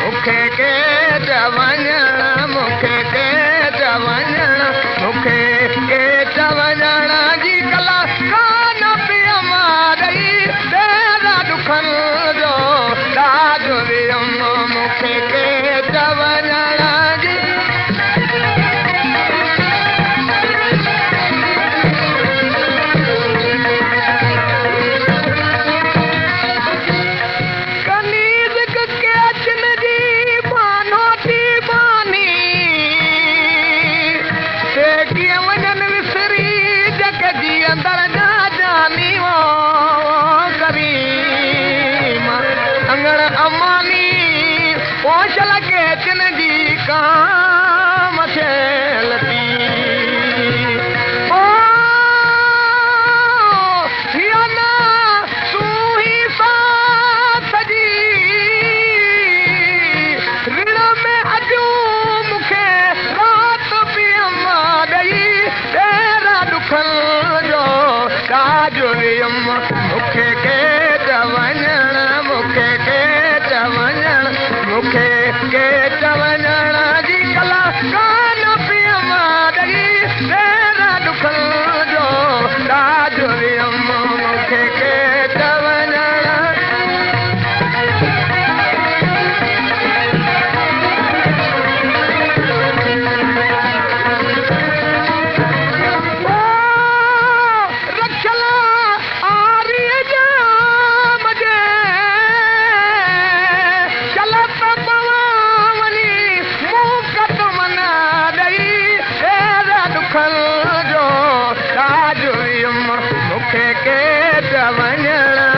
मुखे के चवञण मुखे के चवञण मुखे के चवञण जी कला कान पिय मारई तेरा दुखन जो राज वियम मुखे के चवञण जी पोशल के चिन जी काम खेलती ओ हियना सुही साथ जी ऋण में अजू मुखे रात पियम गई तेरा दुखन जो राज वियम मुखे के चवञण मुखे के चवञण मुखे के चवञण जी कला कान पिय मारई तेरा दुखन जो राज वियम मुखे के चवञण मुखे के चवञण